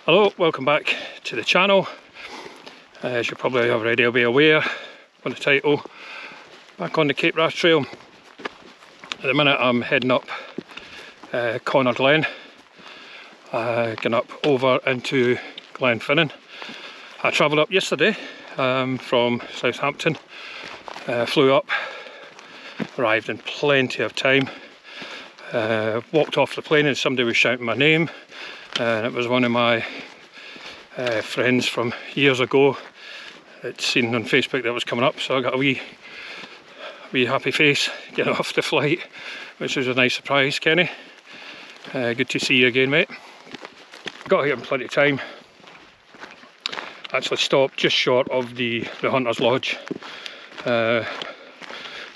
Hello, welcome back to the channel. As you probably already be aware from the title, back on the Capewrath trail. At the minute I'm heading up Cona Glen, going up over into Glen. I travelled up yesterday from Southampton, flew up, arrived in plenty of time, walked off the plane and somebody was shouting my name. And it was one of my friends from years ago. I'd seen on Facebook that was coming up, so I got a wee happy face getting off the flight, which was a nice surprise. Kenny, good to see you again, mate. Got here in plenty of time. Actually stopped just short of the Hunter's Lodge. Can't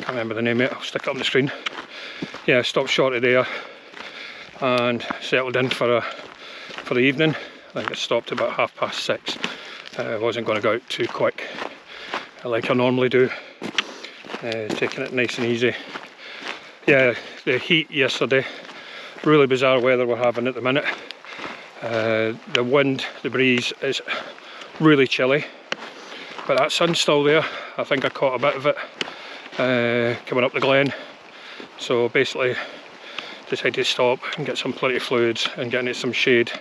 remember the name, mate. I'll stick it on the screen. Yeah, stopped short of there and settled in for the evening. I think it stopped about 6:30. I wasn't going to go out too quick like I normally do, taking it nice and easy. Yeah, the heat yesterday, really bizarre weather we're having at the minute. The wind, the breeze is really chilly, but that sun's still there. I think I caught a bit of it coming up the Glen, so basically decided to stop and get some plenty of fluids and get into some shade.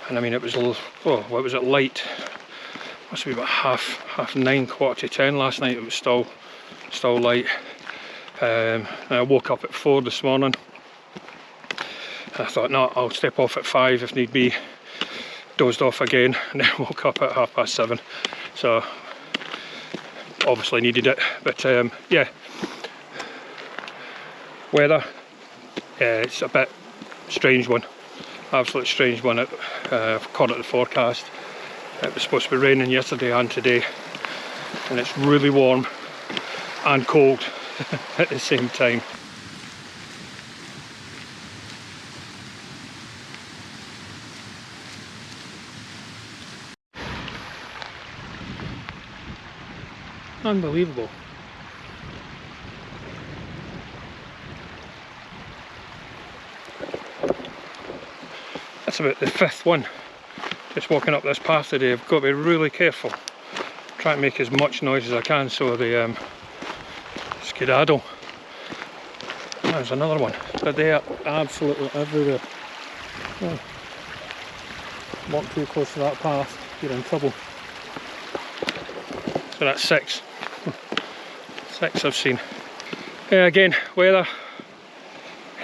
And I mean, it was what was it, light? Must be about half 9, 10:15 last night. It was still light. I woke up at 4 this morning. I thought, no, I'll step off at 5 if need be. Dozed off again and then woke up at 7:30. So obviously needed it. But yeah, weather. It's a bit strange one, absolute strange one. According to the forecast, it was supposed to be raining yesterday and today, and it's really warm and cold at the same time. Unbelievable. That's about the 5th one. Just walking up this path today. I've got to be really careful. Try and make as much noise as I can so they skedaddle. There's another one, but they are absolutely everywhere. Oh. Walk too close to that path, you're in trouble. So that's 6. 6 I've seen. Yeah, again, weather.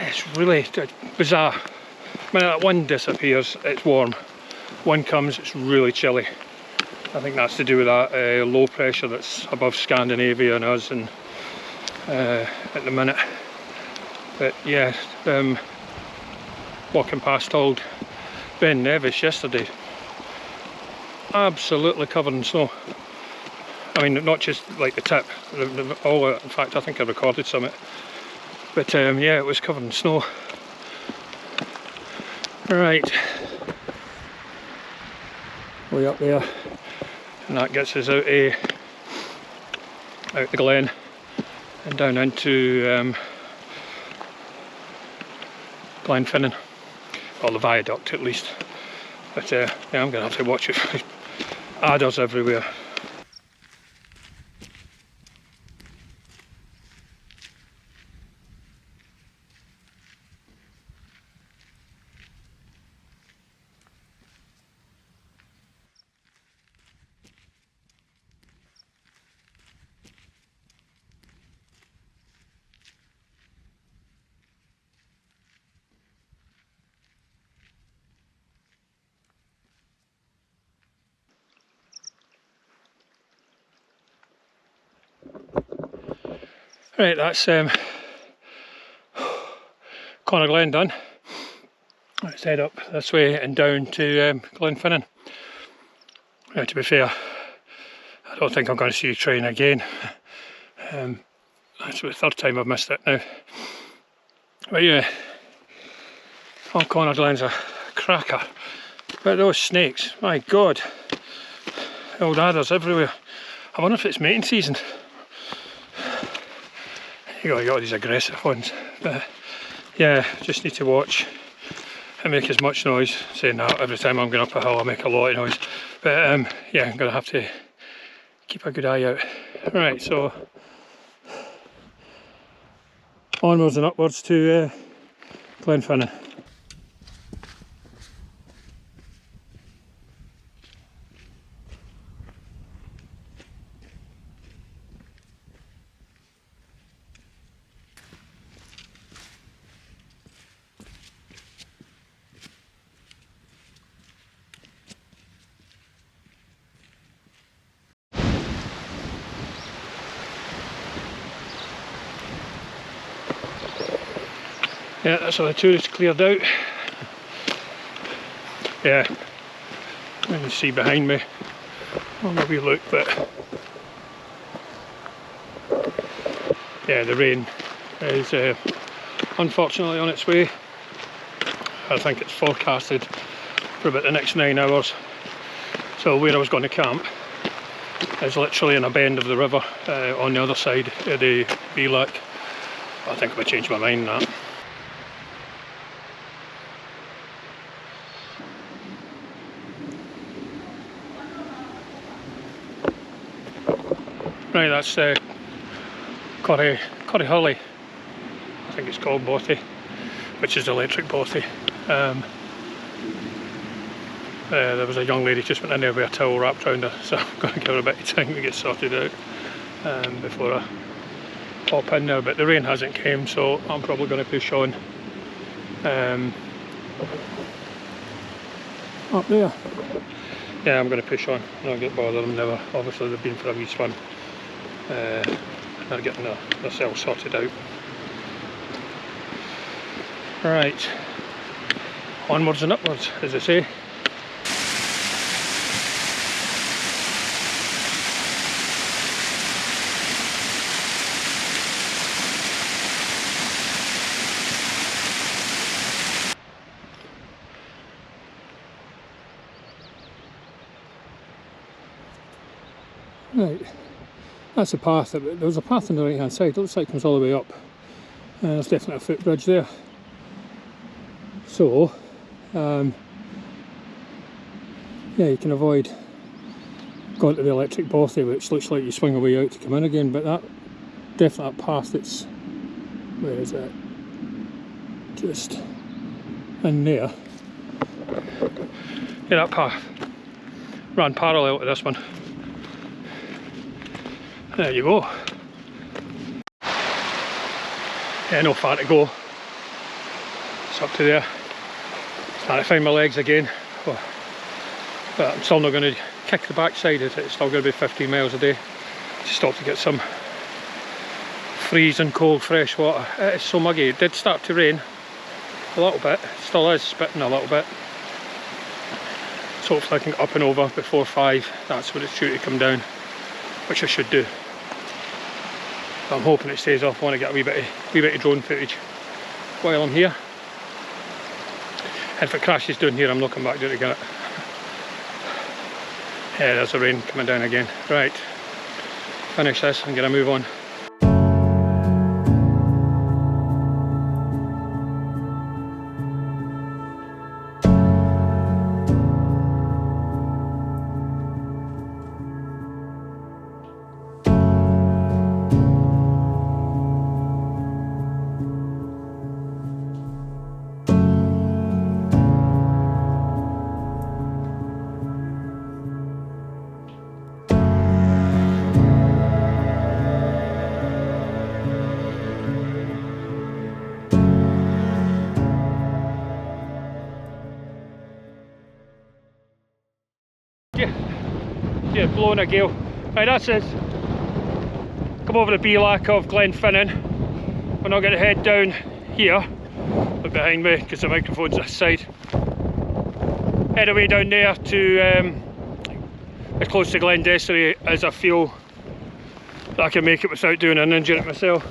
It's really bizarre. When that wind disappears, it's warm. Wind comes, it's really chilly. I think that's to do with that low pressure that's above Scandinavia and us and at the minute. But yeah, walking past old Ben Nevis yesterday, absolutely covered in snow. I mean, not just like the tip, all. In fact, I think I recorded some of it. But yeah, it was covered in snow. Right, way up there, and that gets us out the Glen and down into Glen, or the viaduct at least. But yeah, I'm going to have to watch it. Adders everywhere. Right, that's Cona Glen done. Let's head up this way and down to Glen. Now, to be fair, I don't think I'm going to see a train again. That's the 3rd time I've missed it now. But yeah, Cona Glen's a cracker. But those snakes, my god, old adders everywhere. I wonder if it's mating season. You got these aggressive ones, but yeah, just need to watch I make as much noise. Saying that, every time I'm going up a hill I make a lot of noise. But yeah, I'm going to have to keep a good eye out. Right, so onwards and upwards to Glen. Yeah, that's all the tourists cleared out. Yeah, you can see behind me. I'll maybe look, but yeah, the rain is unfortunately on its way. I think it's forecasted for about the next 9 hours. So where I was going to camp is literally in a bend of the river on the other side of the Beelack. I think I'm going to change my mind on that. Right, that's Corrie Hurley, I think it's called, bothy, which is electric bothy. There was a young lady just went in there with a towel wrapped around her, so I'm going to give her a bit of time to get sorted out before I pop in there. But the rain hasn't came, so I'm probably going to push on up there. Yeah, I'm going to push on, not get bothered them never. Obviously they've been for a wee swim. They're getting themselves sorted out. Right, onwards and upwards, as I say. Right, that's a path. There was a path on the right hand side. It looks like it comes all the way up. There's definitely a footbridge there. So, yeah, you can avoid going to the electric bothy, which looks like you swing away out to come in again. But that definite path that's, where is it? Just in there. Yeah, that path ran parallel to this one. There you go. Yeah, no far to go. It's up to there. Trying to find my legs again. But I'm still not going to kick the backside of it. It's still going to be 15 miles a day. Just stop to get some freezing cold fresh water. It's so muggy. It did start to rain a little bit. It still is spitting a little bit. So hopefully I can get up and over before 5. That's when it's due to come down, which I should do. I'm hoping it stays off. I want to get a wee bit of drone footage while I'm here. And if it crashes down here, I'm not coming back down to get it. Yeah, there's the rain coming down again. Right, finish this and get a move on. Yeah, blowing a gale. Right, that's it. Come over the Beelack of Glen. We're not going to head down here. Look behind me because the microphone's this side. Head away down there to as close to Glen as I feel that I can make it without doing an injury myself.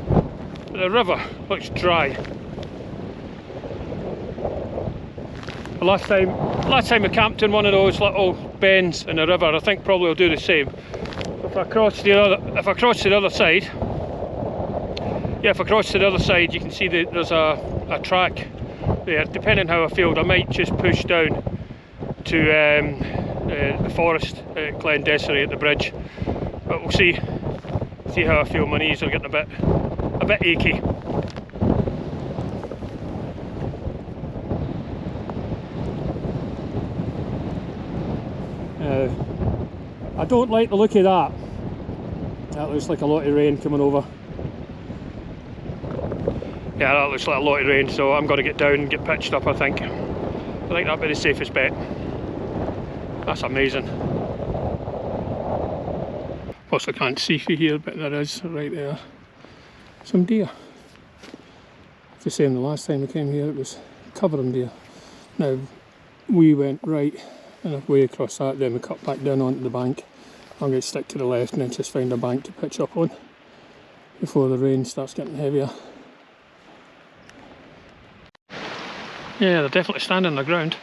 But the river looks dry. The last time I camped in one of those little bends in the river, I think probably I'll do the same. If I cross to the other side, yeah, if I cross to the other side, you can see that there's a track there. Depending how I feel, I might just push down to the forest at Glen at the bridge, but we'll see how I feel. My knees are getting a bit achy. I don't like the look of that. That looks like a lot of rain coming over. Yeah, that looks like a lot of rain, so I'm going to get down and get pitched up, I think. That'd be the safest bet. That's amazing. Plus I can't see through here, but there is right there some deer. It's the same the last time we came here, it was covered in deer. Now we went right and way across that, then we cut back down onto the bank. I'm going to stick to the left and then just find a bank to pitch up on before the rain starts getting heavier. Yeah, they're definitely standing on the ground.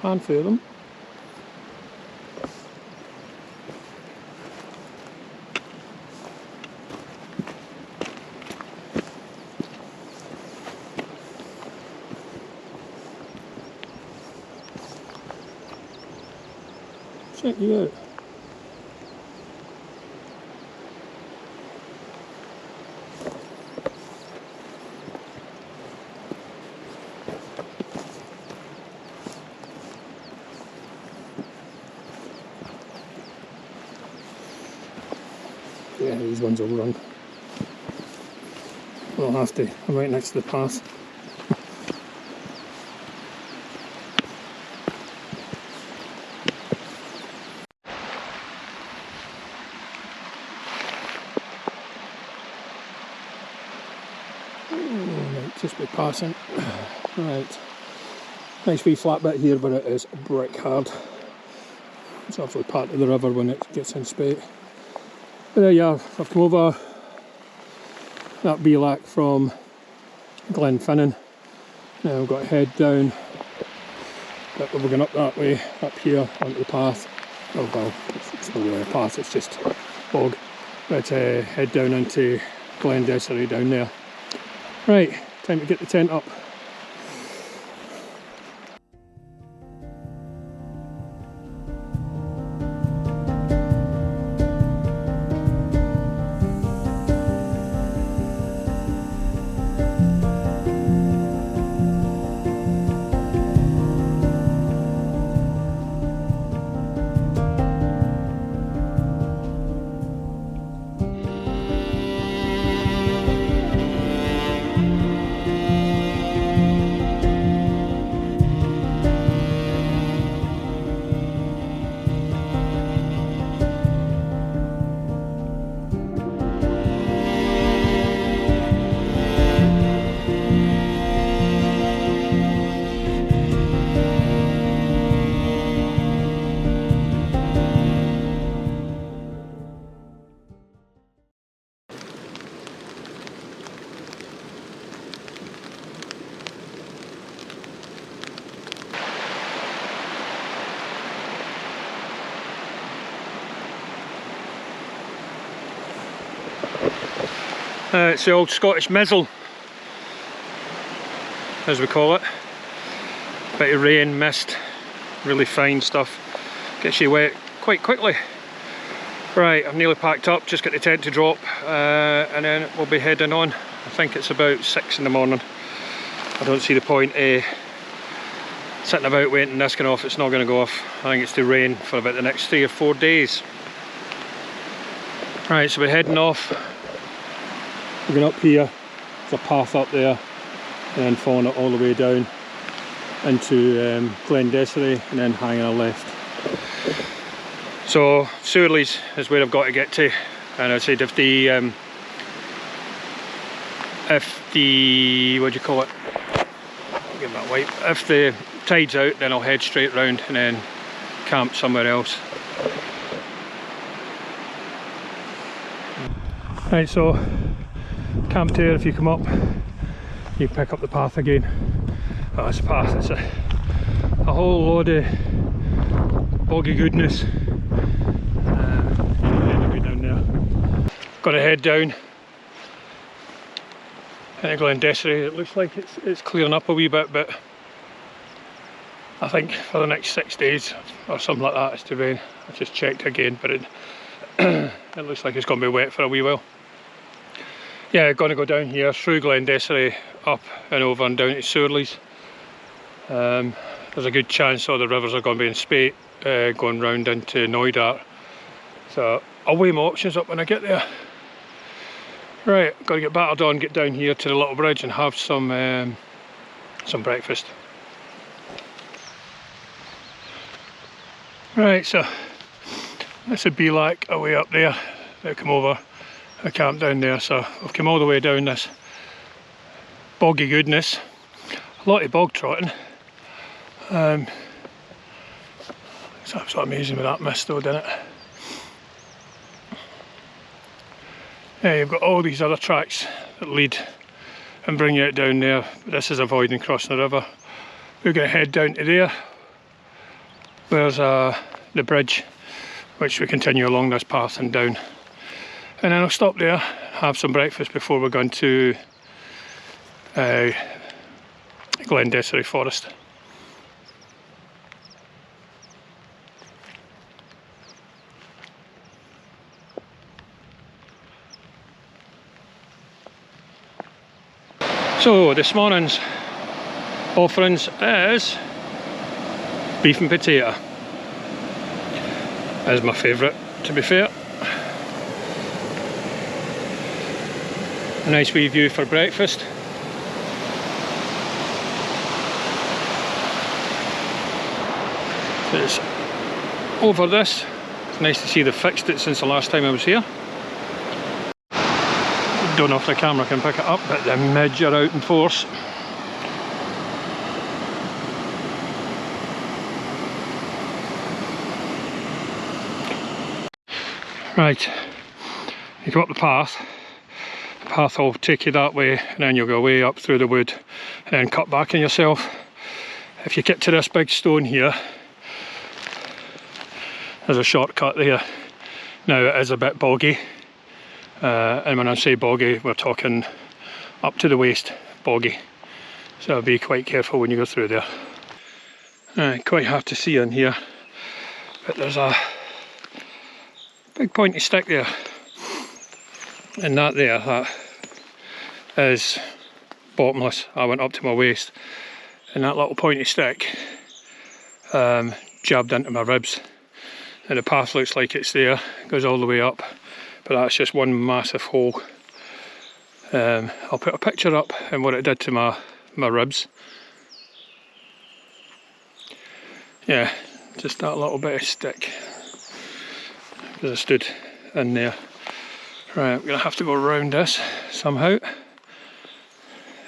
Handful of them. Check you out. Yeah, these ones will run. We'll have to. I'm right next to the path. Might just be passing. Right. Nice wee flat bit here, but it is brick hard. It's obviously part of the river when it gets in spate. But there you are, I've come over that beelac from Glen. Now I've got to head down, but we're going up that way, up here onto the path. Oh well, it's not really a path, it's just bog. But head down into Glen down there. Right, time to get the tent up. It's the old Scottish mizzle, as we call it. Bit of rain, mist, really fine stuff. Gets you wet quite quickly. Right, I'm nearly packed up, just got the tent to drop, and then we'll be heading on. I think it's about 6 in the morning. I don't see the point sitting about waiting this going off. It's not going to go off. I think it's to rain for about the next 3 or 4 days. Right, so we're heading off. We're going up here, there's a path up there, and then following it all the way down into Glen and then hanging a left. So Surley's is where I've got to get to, and I said if the what do you call it? I'll give that wipe. If the tide's out, then I'll head straight round and then camp somewhere else. Right, so camped here. If you come up, you pick up the path again. Oh, this path, it's a whole load of boggy goodness. Down there. Got to head down into Glen. It looks like it's clearing up a wee bit, but I think for the next 6 days or something like that it's to rain. I just checked again, but it it looks like it's going to be wet for a wee while. Yeah, going to go down here through Glen, up and over and down to Surleys. There's a good chance all the rivers are going to be in spate, going round into Knoydart. So I'll weigh my options up when I get there. Right, got to get battered on, get down here to the little bridge and have some breakfast. Right, so this would be like a way up there. They'll come over, I camp down there, so I've come all the way down this boggy goodness. A lot of bog trotting. It's absolutely amazing with that mist though, isn't it? Yeah, you've got all these other tracks that lead and bring you out down there. This is avoiding crossing the river. We're going to head down to there. There's the bridge, which we continue along this path and down. And then I'll stop there, have some breakfast before we're going to Glen Forest. So this morning's offerings is beef and potato. That is my favourite, to be fair. A nice wee view for breakfast. It's over this. It's nice to see they've fixed it since the last time I was here. Don't know if the camera can pick it up, but the midge are out in force. Right, you go up the path will take you that way, and then you'll go way up through the wood and then cut back on yourself. If you get to this big stone here, there's a shortcut there. Now it is a bit boggy, and when I say boggy, we're talking up to the waist boggy, so be quite careful when you go through there. Quite hard to see in here, but there's a big pointy stick there, and that is bottomless. I went up to my waist and that little pointy stick jabbed into my ribs, and the path looks like it's there, it goes all the way up, but that's just one massive hole. I'll put a picture up and what it did to my ribs. Yeah, just that little bit of stick, because I stood in there. Right, I'm going to have to go around this somehow,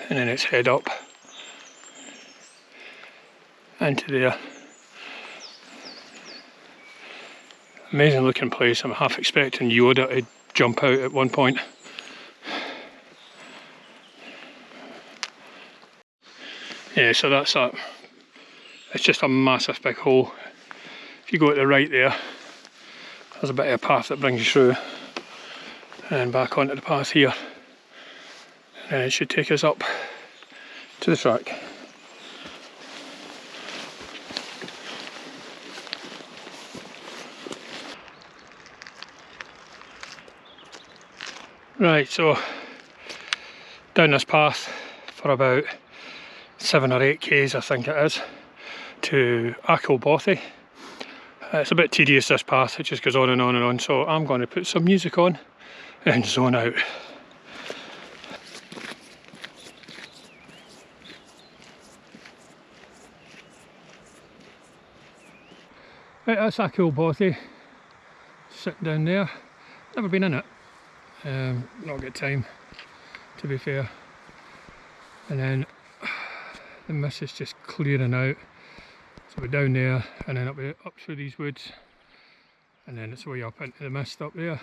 and then it's head up into there. Amazing looking place. I'm half expecting Yoda to jump out at one point. Yeah, so that's that. It's just a massive big hole. If you go to the right there, there's a bit of a path that brings you through and back onto the path here, and then it should take us up to the track. Right, so down this path for about 7 or 8 k's I think it is, to Capewrath. It's a bit tedious, this path, it just goes on and on and on, so I'm going to put some music on and zone out. Right, that's Capewrath, sitting down there. Never been in it, not got time, to be fair. And then the mist is just clearing out, so we're down there and then up through these woods, and then it's way up into the mist up there.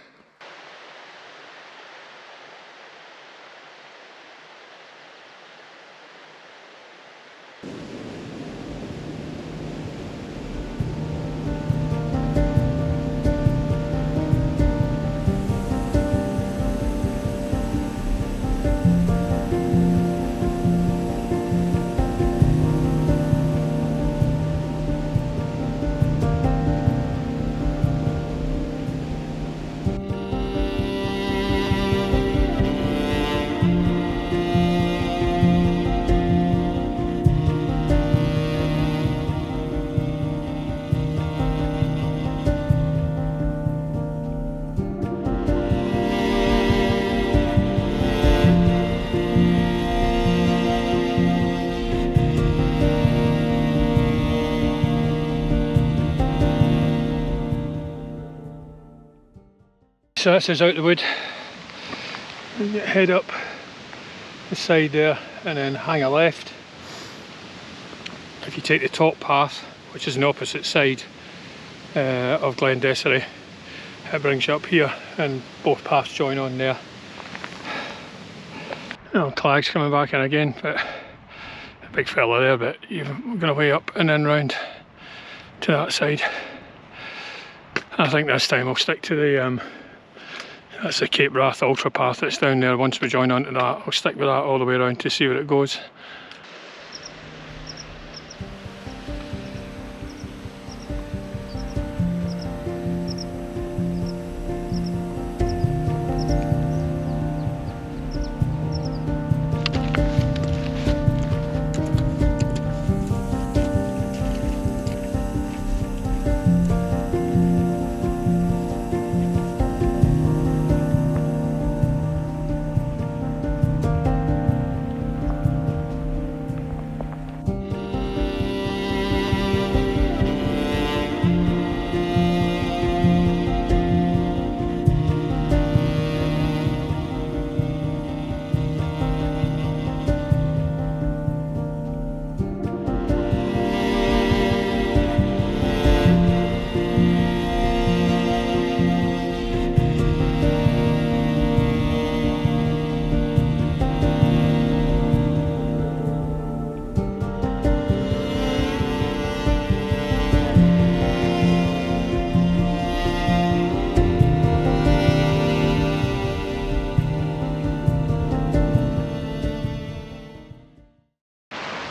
so this is out the wood. Head up the side there and then hang a left. If you take the top path, which is on the opposite side of Glen, it brings you up here and both paths join on there. Oh, Clag's coming back in again, but a big fella there, but we're going to way up and then round to that side. I think this time I'll stick to the that's the Capewrath ultra path that's down there. Once we join onto that, I'll stick with that all the way around to see where it goes.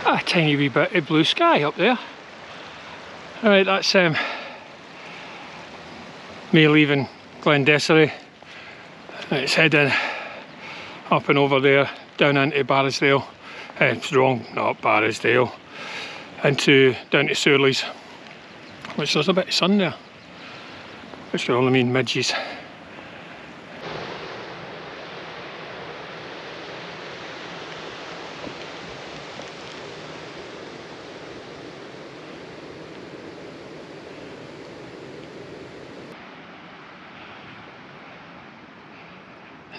A tiny wee bit of blue sky up there. Alright, that's me leaving Glen. It's heading up and over there, down into Barrisdale. It's wrong, not Barrisdale. Down to Surleys, which there's a bit of sun there, which can only mean midges.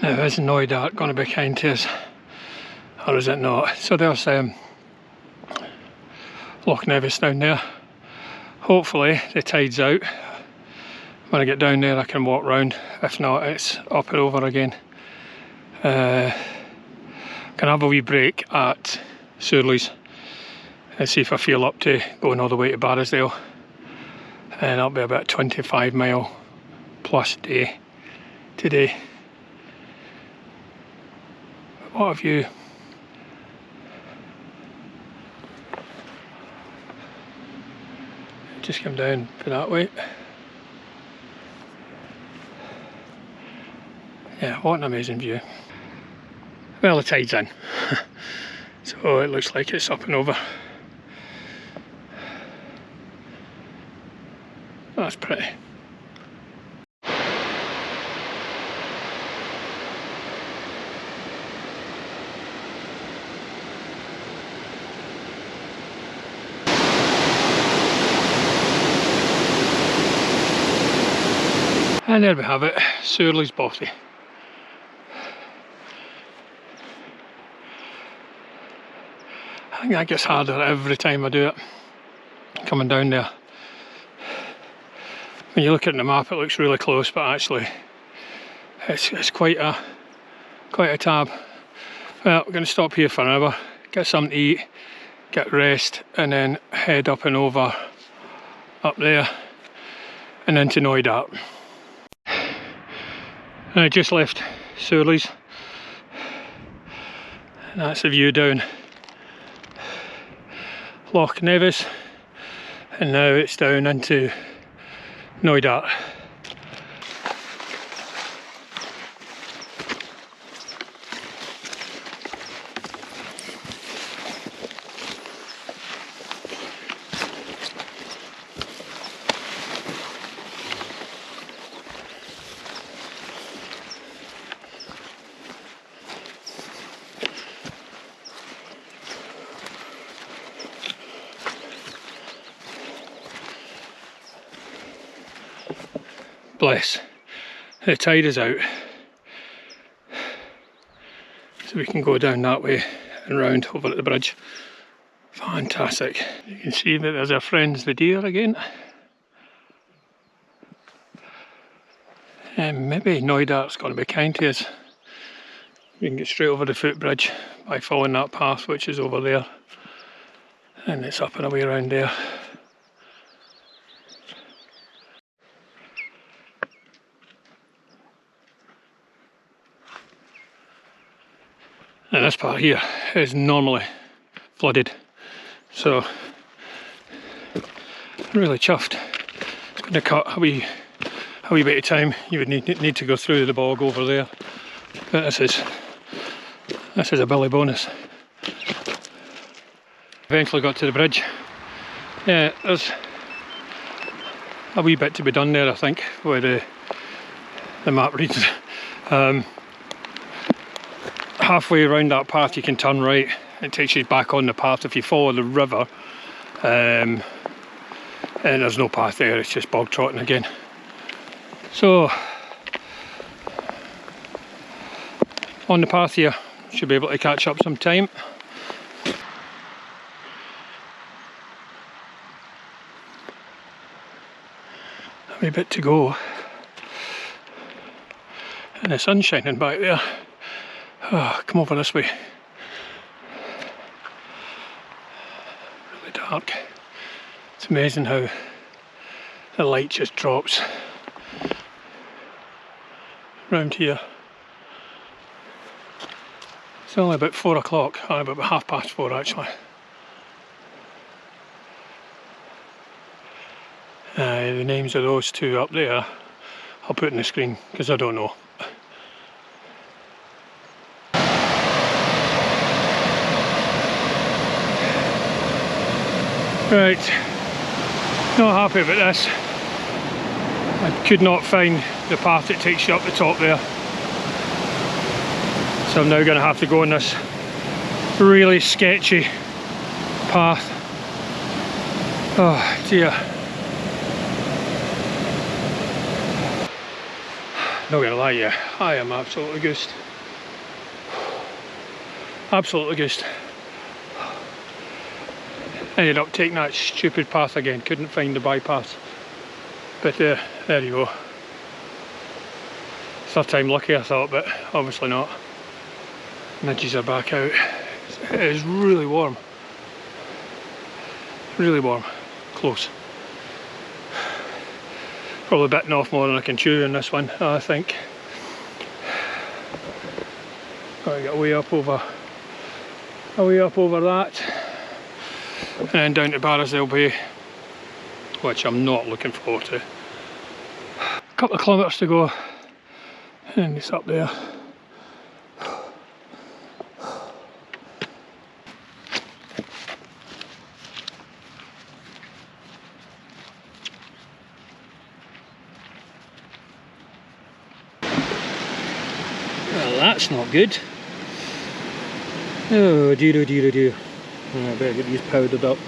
Now, is Knoydart going to be kind to us, or is it not? So there's Loch Nevis down there. Hopefully the tide's out. When I get down there I can walk round. If not, it's up and over again. Can have a wee break at Surleys and see if I feel up to going all the way to Barrisdale. And that'll be about a 25-mile plus day today. What a view. Just come down for that way. Yeah, what an amazing view. Well, the tide's in. So it looks like it's up and over. That's pretty. And there we have it, Surleys Bothy. I think that gets harder every time I do it, coming down there. When you look at the map it looks really close, but actually it's quite a tab. Well, we're going to stop here for an hour, get something to eat, get rest, and then head up and over up there and into Knoydart. I just left Surleys, and that's the view down Loch Nevis, and now it's down into Knoydart. Bless. the tide is out, so we can go down that way and round over at the bridge. Fantastic. You can see that there's our friends the deer again. And maybe Knoydart's going to be kind to us. We can get straight over the footbridge by following that path which is over there. And it's up and away around there. And this part here is normally flooded, so I'm really chuffed. It's going to cut a wee bit of time. You would need to go through the bog over there, but this is a billy bonus. Eventually got to the bridge. Yeah, there's a wee bit to be done there, I think, where the map reads. Halfway around that path you can turn right. It takes you back on the path if you follow the river, and there's no path there, it's just bog trotting again. So on the path here, should be able to catch up some time. A wee bit to go, and the sun's shining back there. Oh, come over this way. Really dark. It's amazing how the light just drops round here. It's only about 4 o'clock, about 4:30 actually. The names of those two up there I'll put in the screen because I don't know. Right, not happy about this. I could not find the path that takes you up the top there, so I'm now going to have to go on this really sketchy path. Oh dear. Not going to lie to you, I am absolutely goosed. Absolutely goosed. Ended up taking that stupid path again, couldn't find the bypass. But there you go. Third time lucky I thought, but obviously not. Midges are back out. It is really warm. Really warm. Close. Probably bitten off more than I can chew in this one, I think. Got to get way up over that. And then down to Barrisdale Bay, which I'm not looking forward to. A couple of kilometres to go, and it's up there. Well, that's not good. Oh dear. I better get these powdered up.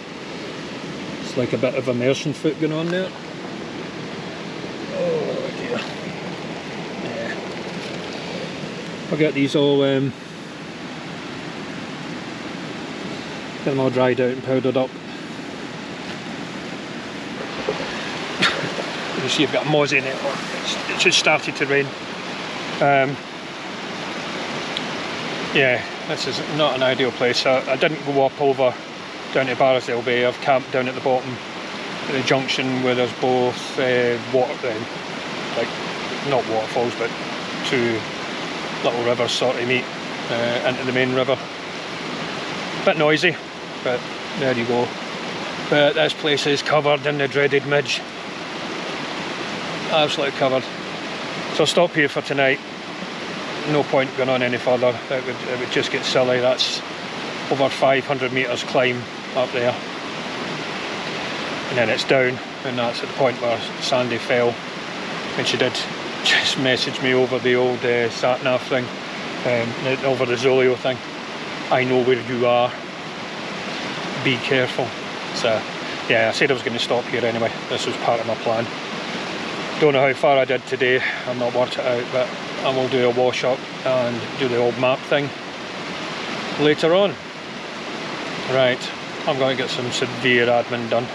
It's like a bit of immersion foot going on there. Oh dear. Yeah. I'll get these all get them all dried out and powdered up. You see I've got moss in it. It just started to rain. Yeah, this is not an ideal place. I didn't go up over down to Barrisdale Bay. I've camped down at the bottom at the junction where there's both water, like not waterfalls, but two little rivers sort of meet into the main river. Bit noisy, but there you go. But this place is covered in the dreaded midge. Absolutely covered. So I'll stop here for tonight. No point going on any further, it would just get silly. That's over 500 metres climb up there, and then it's down, and that's at the point where Sandie fell, and she did just message me over the old sat-nav thing, over the Zolio thing. I know where you are, be careful. So yeah, I said I was going to stop here anyway. This was part of my plan. Don't know how far I did today, I've not worked it out, but I will do a wash up and do the old map thing later on. Right, I'm going to get some severe admin done.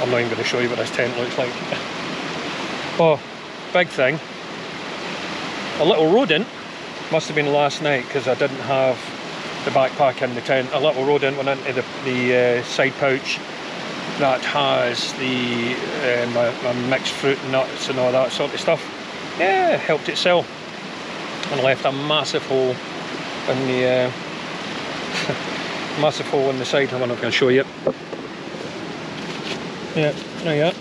I'm not even going to show you what this tent looks like. Oh, big thing. A little rodent, must have been last night because I didn't have the backpack in the tent. A little rodent went into the side pouch that has the my mixed fruit and nuts and all that sort of stuff. Yeah, helped it sell. And left a massive hole in the massive hole in the side. I'm not going to show you. Yeah, there you are.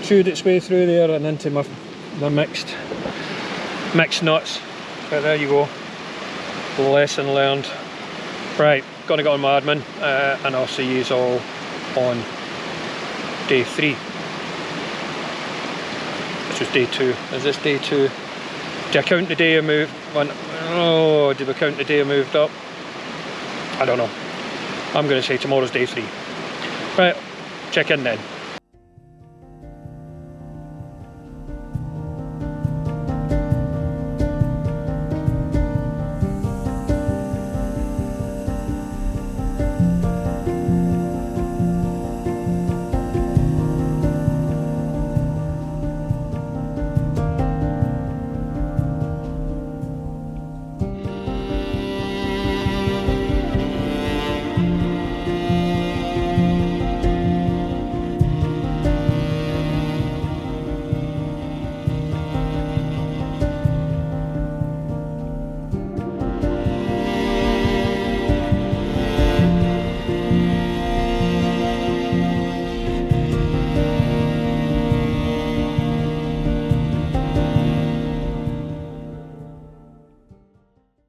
Chewed its way through there and into my mixed nuts. But there you go. Lesson learned. Right, gonna go on my admin and I'll see you all on day 3. This was day 2. Is this day 2? Do I count the day I moved? Oh, did we count the day I moved up? I don't know. I'm going to say tomorrow's day 3. Right, check in then.